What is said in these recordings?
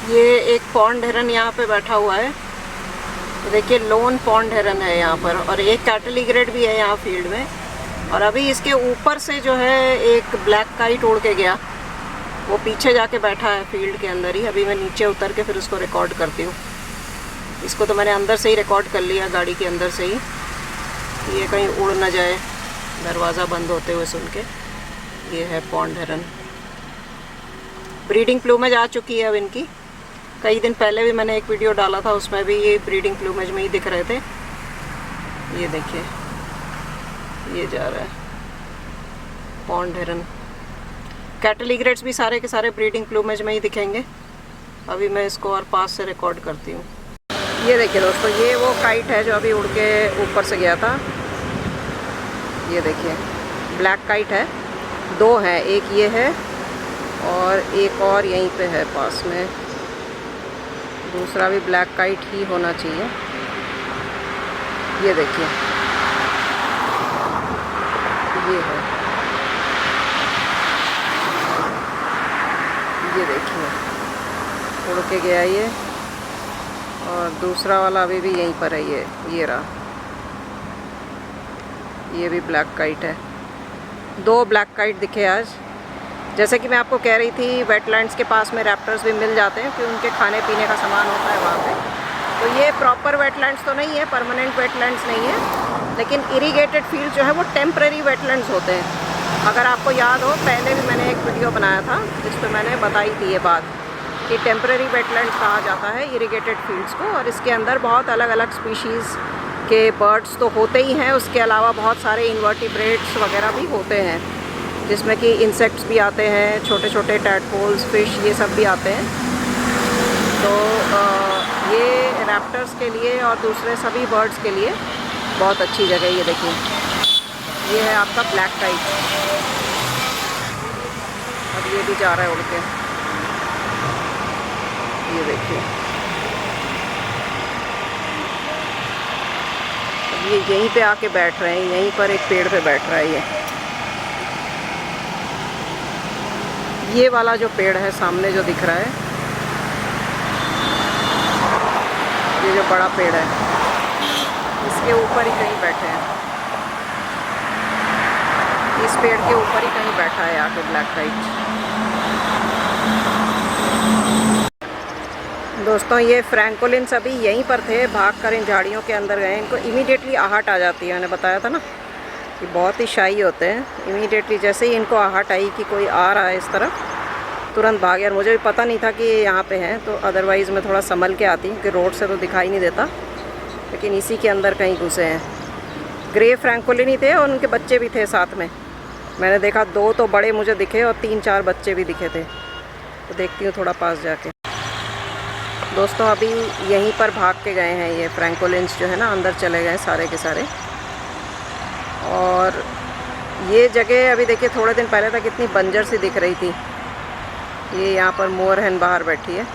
ये एक पॉन्ड हेरन यहाँ पे बैठा हुआ है। देखिए लोन पॉन्ड हेरन है यहाँ पर, और एक कैटलीग्रेड भी है यहाँ फील्ड में। और अभी इसके ऊपर से जो है एक ब्लैक काइट उड़ के गया, वो पीछे जाके बैठा है फील्ड के अंदर ही। अभी मैं नीचे उतर के फिर उसको रिकॉर्ड करती हूँ। इसको तो मैंने अंदर से ही रिकॉर्ड कर लिया, गाड़ी के अंदर से ही, ये कहीं उड़ ना जाए दरवाज़ा बंद होते हुए सुन के। ये है पॉन्ड हेरन, ब्रीडिंग प्लूमेज आ चुकी है अब इनकी। कई दिन पहले भी मैंने एक वीडियो डाला था, उसमें भी ये ब्रीडिंग प्लूमेज में ही दिख रहे थे। ये देखिए ये जा रहा है पॉन्ड हेरन। कैटलीग्रेड्स भी सारे के सारे ब्रीडिंग प्लूमेज में ही दिखेंगे। अभी मैं इसको और पास से रिकॉर्ड करती हूँ। ये देखिए दोस्तों, ये वो काइट है जो अभी उड़ के ऊपर से गया था। ये देखिए ब्लैक काइट है, दो हैं, एक ये है और एक और यहीं पे है पास में। दूसरा भी ब्लैक काइट ही होना चाहिए। ये देखिए ये है, ये देखिए उड़ के गया ये। और दूसरा वाला अभी भी यहीं पर है, ये रहा, ये भी ब्लैक काइट है। दो ब्लैक काइट दिखे आज। जैसे कि मैं आपको कह रही थी, वेटलैंड्स के पास में रैप्टर्स भी मिल जाते हैं क्योंकि उनके खाने पीने का सामान होता है वहाँ पे। तो ये प्रॉपर वेटलैंड्स तो नहीं है, परमानेंट वेटलैंड्स नहीं है, लेकिन इरिगेटेड फील्ड जो है वो टेम्परेरी वेटलैंड्स होते हैं। अगर आपको याद हो, पहले भी मैंने एक वीडियो बनाया था जिस पर मैंने बताई थी ये बात कि टेम्परेरी वेटलैंड्स कहा जाता है इरिगेटेड फील्ड्स को। और इसके अंदर बहुत अलग अलग स्पीशीज़ के बर्ड्स तो होते ही हैं, उसके अलावा बहुत सारे इन्वर्टिब्रेट्स वगैरह भी होते हैं, जिसमें कि इंसेक्ट्स भी आते हैं, छोटे छोटे टैडपोल्स, फिश, ये सब भी आते हैं। तो ये रैप्टर्स के लिए और दूसरे सभी बर्ड्स के लिए बहुत अच्छी जगह है। ये देखिए ये है आपका ब्लैक काइट। अब ये भी जा रहा है उड़ के, ये देखिए अब ये यहीं पे आके बैठ रहे हैं, यहीं पर एक पेड़ पे बैठ रहा है ये वाला जो पेड़ है सामने जो दिख रहा है, ये जो बड़ा पेड़ है, इसके ऊपर ही कहीं बैठे हैं। इस पेड़ के ऊपर ही कहीं बैठा है आके ब्लैक काइट। दोस्तों ये फ्रैंकोलिन्स अभी यहीं पर थे, भाग कर इन झाड़ियों के अंदर गए। इनको इमीडिएटली आहट आ जाती है, मैंने बताया था ना कि बहुत ही शाई होते हैं। इमीडिएटली जैसे ही इनको आहट आई कि कोई आ रहा है इस तरफ, तुरंत भागे। और मुझे भी पता नहीं था कि ये यहाँ पे हैं, तो अदरवाइज़ मैं थोड़ा संभल के आती कि रोड से तो दिखाई नहीं देता, लेकिन इसी के अंदर कहीं घुसे हैं। ग्रे फ्रैंकोलिन ही थे और उनके बच्चे भी थे साथ में। मैंने देखा दो तो बड़े मुझे दिखे और 3-4 बच्चे भी दिखे थे। तो देखती हूँ थोड़ा पास जाके। दोस्तों अभी यहीं पर भाग के गए हैं ये फ्रैंकोलिन्स जो है ना, अंदर चले गए सारे के सारे। और ये जगह अभी देखिए थोड़े दिन पहले तक इतनी बंजर सी दिख रही थी। ये यहाँ पर मोर हैन बाहर बैठी है,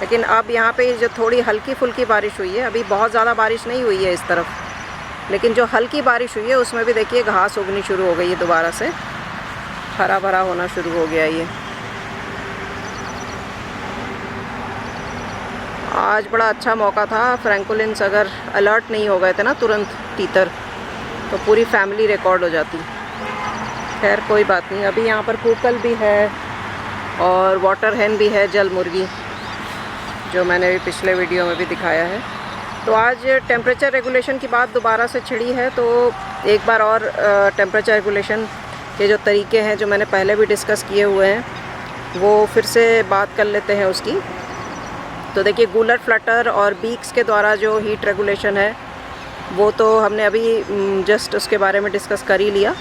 लेकिन अब यहाँ पे जो थोड़ी हल्की फुल्की बारिश हुई है, अभी बहुत ज़्यादा बारिश नहीं हुई है इस तरफ, लेकिन जो हल्की बारिश हुई है उसमें भी देखिए घास उगनी शुरू हो गई है, दोबारा से हरा भरा होना शुरू हो गया ये। आज बड़ा अच्छा मौका था। फ्रैंकोलिन्स अगर अलर्ट नहीं हो गए थे ना तुरंत तीतर, तो पूरी फैमिली रिकॉर्ड हो जाती। खैर कोई बात नहीं। अभी यहाँ पर कूकल भी है और वाटर हैन भी है, जल मुर्गी, जो मैंने भी पिछले वीडियो में भी दिखाया है। तो आज टेम्परेचर रेगुलेशन की बात दोबारा से छिड़ी है, तो एक बार और टेम्परेचर रेगुलेशन के जो तरीके हैं जो मैंने पहले भी डिस्कस किए हुए हैं, वो फिर से बात कर लेते हैं उसकी। तो देखिए गूलर फ्लटर और बीक्स के द्वारा जो हीट रेगुलेशन है, वो तो हमने अभी जस्ट उसके बारे में डिस्कस कर ही लिया।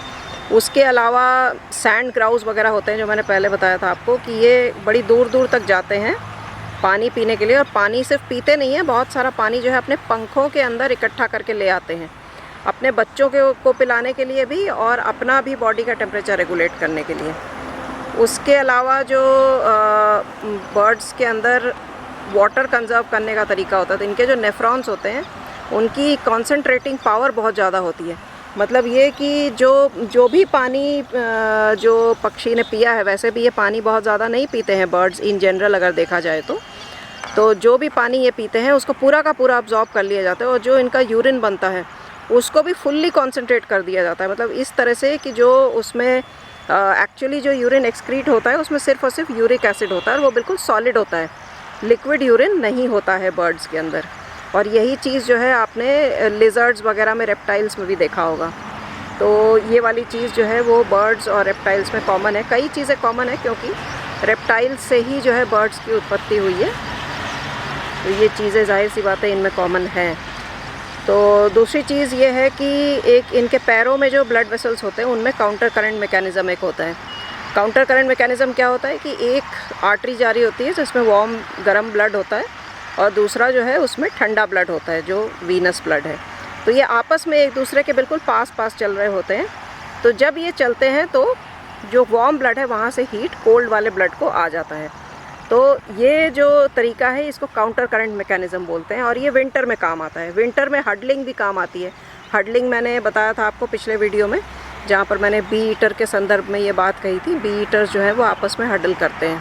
उसके अलावा सैंड ग्राउस वगैरह होते हैं, जो मैंने पहले बताया था आपको कि ये बड़ी दूर दूर तक जाते हैं पानी पीने के लिए। और पानी सिर्फ पीते नहीं हैं, बहुत सारा पानी जो है अपने पंखों के अंदर इकट्ठा करके ले आते हैं, अपने बच्चों को पिलाने के लिए भी और अपना भी बॉडी का टेम्परेचर रेगुलेट करने के लिए। उसके अलावा जो बर्ड्स के अंदर वाटर कंजर्व करने का तरीका होता है, तो इनके जो नेफ्रॉन्स होते हैं उनकी कॉन्सेंट्रेटिंग पावर बहुत ज़्यादा होती है। मतलब ये कि जो भी पानी जो पक्षी ने पिया है, वैसे भी ये पानी बहुत ज़्यादा नहीं पीते हैं बर्ड्स इन जनरल अगर देखा जाए तो जो भी पानी ये पीते हैं उसको पूरा का पूरा अब्जॉर्ब कर लिया जाता है, और जो इनका यूरिन बनता है उसको भी फुल्ली कॉन्सेंट्रेट कर दिया जाता है। मतलब इस तरह से कि जो उसमें एक्चुअली जो यूरिन एक्सक्रीट होता है उसमें सिर्फ और सिर्फ यूरिक एसिड होता है, और वो बिल्कुल सॉलिड होता है, लिक्विड यूरिन नहीं होता है बर्ड्स के अंदर। और यही चीज़ जो है आपने लिजर्ड्स वगैरह में, रेप्टाइल्स में भी देखा होगा। तो ये वाली चीज़ जो है वो बर्ड्स और रेप्टाइल्स में कॉमन है। कई चीज़ें कॉमन है क्योंकि रेप्टाइल्स से ही जो है बर्ड्स की उत्पत्ति हुई है, तो ये चीज़ें जाहिर सी बात है इनमें कॉमन है। तो दूसरी चीज़ ये है कि एक इनके पैरों में जो ब्लड वेसल्स होते हैं उनमें काउंटर करंट मैकेनिज़्म एक होता है। काउंटर करंट मैकेनिज़्म क्या होता है कि एक आर्टरी जारी होती है जिसमें वार्म गर्म ब्लड होता है, और दूसरा जो है उसमें ठंडा ब्लड होता है जो वीनस ब्लड है। तो ये आपस में एक दूसरे के बिल्कुल पास पास चल रहे होते हैं। तो जब ये चलते हैं तो जो वार्म ब्लड है वहाँ से हीट कोल्ड वाले ब्लड को आ जाता है। तो ये जो तरीका है इसको काउंटर करंट मैकेनिज़्म बोलते हैं, और ये विंटर में काम आता है। विंटर में हडलिंग भी काम आती है। हडलिंग मैंने बताया था आपको पिछले वीडियो में, जहाँ पर मैंने बी ईटर के संदर्भ में ये बात कही थी। बी ईटर्स जो है वो आपस में हडल करते हैं।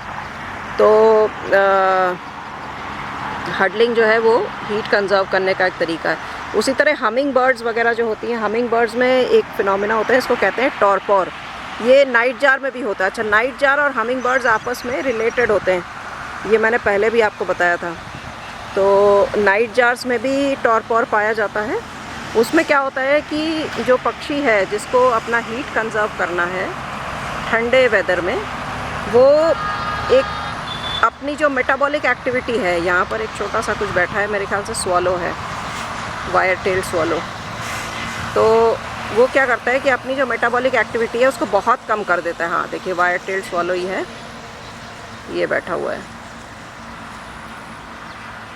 तो हडलिंग जो है वो हीट कंजर्व करने का एक तरीका है। उसी तरह हमिंग बर्ड्स वगैरह जो होती हैं, हमिंग बर्ड्स में एक फिनोमेना होता है, इसको कहते हैं टॉरपॉर। ये नाइट जार में भी होता है। अच्छा, नाइट जार और हमिंग बर्ड्स आपस में रिलेटेड होते हैं, ये मैंने पहले भी आपको बताया था। तो नाइट जार्स में भी टॉरपॉर पाया जाता है। उसमें क्या होता है कि जो पक्षी है जिसको अपना हीट कंजर्व करना है ठंडे वेदर में, वो एक अपनी जो मेटाबॉलिक एक्टिविटी है, यहाँ पर एक छोटा सा कुछ बैठा है, मेरे ख्याल से स्वॉलो है, वायर टेल स्वॉलो। तो वो क्या करता है कि अपनी जो मेटाबॉलिक एक्टिविटी है उसको बहुत कम कर देता है। हाँ देखिए, वायर टेल स्वॉलो ही है, ये बैठा हुआ है।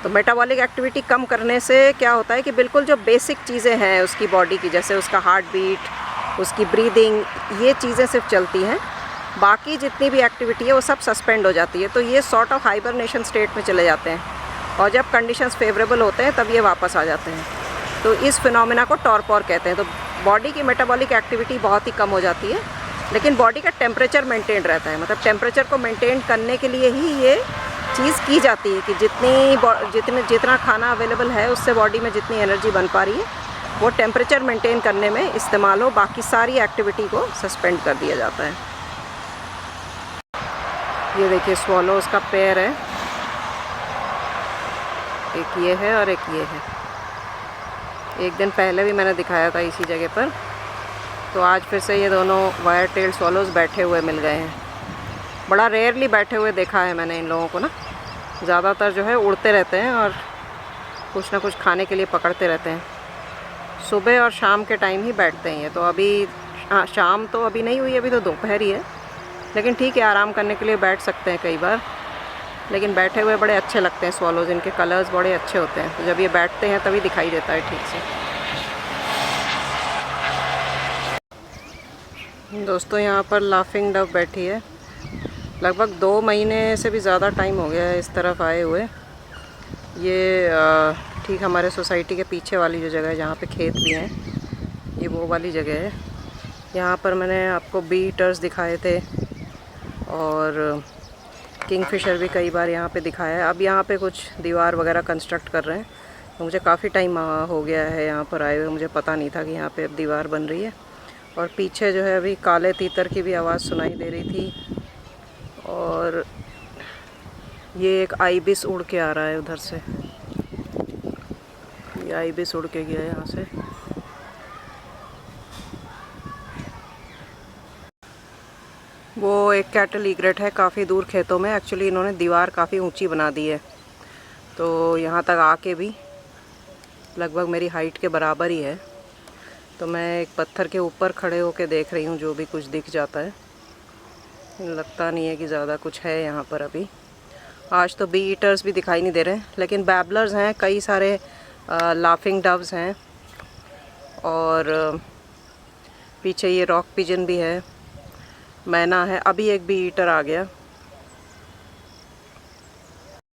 तो मेटाबॉलिक एक्टिविटी कम करने से क्या होता है कि बिल्कुल जो बेसिक चीज़ें हैं उसकी बॉडी की, जैसे उसका हार्ट बीट, उसकी ब्रीदिंग, ये चीज़ें सिर्फ चलती हैं। बाकी जितनी भी एक्टिविटी है वो सब सस्पेंड हो जाती है। तो ये सॉर्ट ऑफ हाइबरनेशन स्टेट में चले जाते हैं, और जब कंडीशंस फेवरेबल होते हैं तब ये वापस आ जाते हैं। तो इस फिनोमेना को टॉरपॉर कहते हैं। तो बॉडी की मेटाबॉलिक एक्टिविटी बहुत ही कम हो जाती है, लेकिन बॉडी का टेम्परेचर मेंटेन रहता है। मतलब टेम्परेचर को मेंटेन करने के लिए ही ये चीज़ की जाती है कि जितना खाना अवेलेबल है उससे बॉडी में जितनी एनर्जी बन पा रही है वो टेम्परेचर मेंटेन करने में इस्तेमाल हो, बाकी सारी एक्टिविटी को सस्पेंड कर दिया जाता है। ये देखिए, स्वॉलो उसका पैर है, एक ये है और एक ये है। एक दिन पहले भी मैंने दिखाया था इसी जगह पर। तो आज फिर से ये दोनों वायर टेल स्वॉलोज बैठे हुए मिल गए हैं। बड़ा रेयरली बैठे हुए देखा है मैंने इन लोगों को ना। ज़्यादातर जो है उड़ते रहते हैं और कुछ ना कुछ खाने के लिए पकड़ते रहते हैं। सुबह और शाम के टाइम ही बैठते हैं ये। तो अभी शाम तो अभी नहीं हुई, अभी तो दोपहर ही है, लेकिन ठीक है, आराम करने के लिए बैठ सकते हैं कई बार। लेकिन बैठे हुए बड़े अच्छे लगते हैं स्वॉलोज, इनके कलर्स बड़े अच्छे होते हैं। तो जब ये बैठते हैं तभी दिखाई देता है ठीक से। दोस्तों, यहाँ पर लाफिंग डव बैठी है। लगभग 2 महीने से भी ज़्यादा टाइम हो गया है इस तरफ आए हुए। ये ठीक हमारे सोसाइटी के पीछे वाली जो जगह है जहाँ पे खेत भी हैं, ये वो वाली जगह है। यहाँ पर मैंने आपको बी ईटर्स दिखाए थे और किंगफिशर भी कई बार यहाँ पे दिखाया है। अब यहाँ पे कुछ दीवार वगैरह कंस्ट्रक्ट कर रहे हैं। तो मुझे काफ़ी टाइम हो गया है यहाँ पर आए हुए, मुझे पता नहीं था कि यहाँ पे अब दीवार बन रही है। और पीछे जो है अभी काले तीतर की भी आवाज़ सुनाई दे रही थी। और ये एक आइबिस उड़ के आ रहा है उधर से, ये आइबिस उड़ के गया यहाँ से। वो एक कैटल ईग्रेट है काफ़ी दूर खेतों में। एक्चुअली इन्होंने दीवार काफ़ी ऊंची बना दी है, तो यहाँ तक आके भी लगभग मेरी हाइट के बराबर ही है। तो मैं एक पत्थर के ऊपर खड़े होके देख रही हूँ, जो भी कुछ दिख जाता है। लगता नहीं है कि ज़्यादा कुछ है यहाँ पर अभी। आज तो बी ईटर्स भी दिखाई नहीं दे रहे, लेकिन बैबलर्स हैं कई सारे, लाफिंग डव्स हैं, और पीछे ये रॉक पिजन भी है, मैना है। अभी एक बी ईटर आ गया।